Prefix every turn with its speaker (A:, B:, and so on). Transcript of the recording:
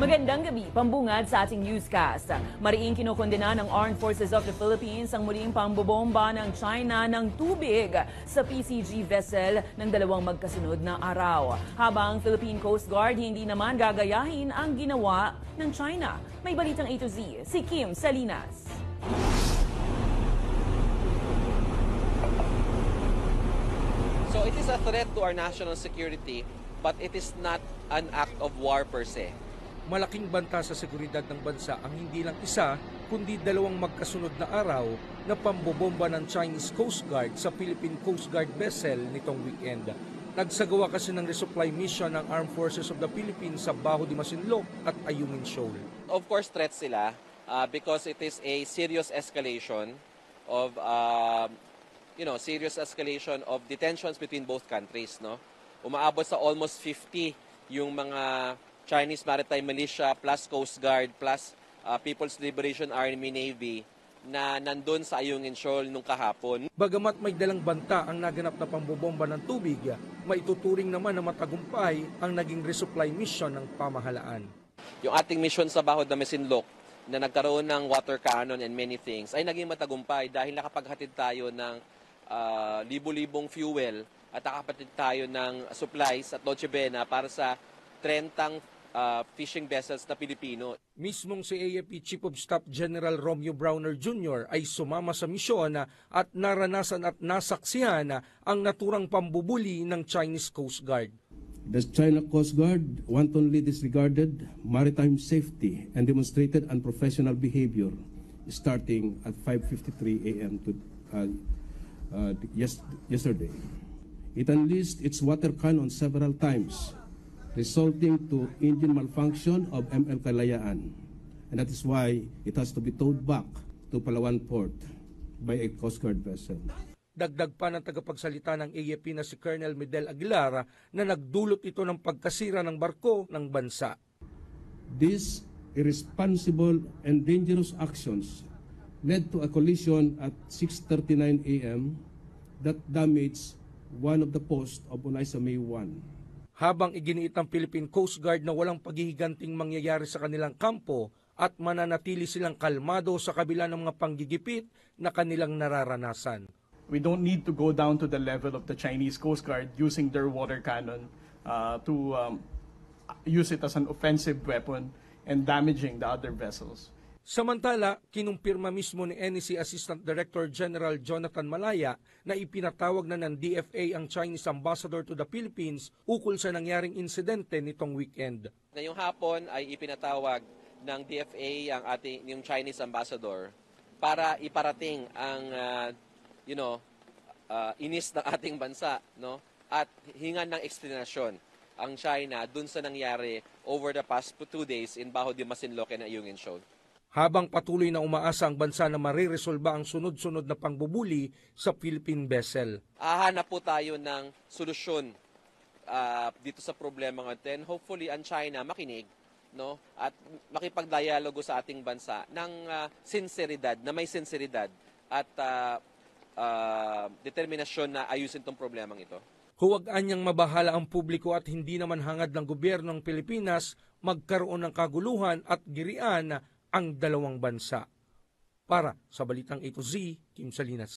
A: Magandang gabi, pambungad sa ating newscast. Mariing kinokondena ng Armed Forces of the Philippines ang muling pambobomba ng China ng tubig sa PCG vessel ng dalawang magkasunod na araw. Habang Philippine Coast Guard hindi naman gagayahin ang ginawa ng China. May balitang A to Z, si Kim Salinas.
B: So it is a threat to our national security, but it is not an act of war per se.
C: Malaking banta sa seguridad ng bansa ang hindi lang isa, kundi dalawang magkasunod na araw na pambobomba ng Chinese Coast Guard sa Philippine Coast Guard vessel nitong weekend. Nagsagawa kasi ng resupply mission ng Armed Forces of the Philippines sa Baho de Masinloc at Ayungin Shoal.
B: Of course, threats sila because it is a serious escalation of of the tensions between both countries. No? Umaabot sa almost 50 yung mga Chinese Maritime Militia plus Coast Guard plus People's Liberation Army Navy na nandun sa Ayungin Shoal nung kahapon.
C: Bagamat may dalang banta ang naganap na pambobomba ng tubig, maituturing naman na matagumpay ang naging resupply mission ng pamahalaan.
B: Yung ating mission sa Baho de Masinloc na nagkaroon ng water cannon and many things ay naging matagumpay dahil nakapaghatid tayo ng libo-libong fuel at nakapaghatid tayo ng supplies at Noche Buena para sa 30 fishing vessels na Pilipino.
C: Mismong si AFP Chief of Staff General Romeo Browner Jr. ay sumama sa misyon at naranasan at nasaksihan ang naturang pambubuli ng Chinese Coast Guard.
D: The China Coast Guard wantonly disregarded maritime safety and demonstrated unprofessional behavior starting at 5:53 a.m. yesterday. It unleashed its water cannon several times, resulting to engine malfunction of ML Kalayaan. And that is why it has to be towed back to Palawan Port by a Coast Guard vessel.
C: Dagdag pa ng tagapagsalita ng AFP na si Colonel Medel Aguilar na nagdulot ito ng pagkasira ng barko ng bansa.
D: These irresponsible and dangerous actions led to a collision at 6:39 a.m. that damaged one of the posts of Onaisa May 1.
C: Habang iginiit ng Philippine Coast Guard na walang paghihiganting mangyayari sa kanilang kampo at mananatili silang kalmado sa kabila ng mga panggigipit na kanilang nararanasan.
E: We don't need to go down to the level of the Chinese Coast Guard using their water cannon to use it as an offensive weapon and damaging the other vessels.
C: Samantala, kinumpirma mismo ni NEC Assistant Director General Jonathan Malaya na ipinatawag na ng DFA ang Chinese Ambassador to the Philippines ukol sa nangyaring insidente nitong weekend.
B: Ngayong hapon ay ipinatawag ng DFA yung Chinese Ambassador para iparating ang inis ng ating bansa, no? At hingan ng eksplanasyon ang China dun sa nangyari over the past 2 days in Baho de Masinloc and Ayungin Shoal.
C: Habang patuloy na umaasa ang bansa na mariresolba ang sunod-sunod na pangbubuli sa Philippine vessel.
B: Hahanap po tayo ng solusyon dito sa problema natin. Hopefully ang China makinig, no? At makipagdialogo sa ating bansa ng sinseridad, na may sinseridad at determinasyon na ayusin itong problemang ito.
C: Huwag anyang mabahala ang publiko at hindi naman hangad ng gobyerno ng Pilipinas magkaroon ng kaguluhan at girian ang dalawang bansa. Para sa Balitang A to Z, Kim Salinas.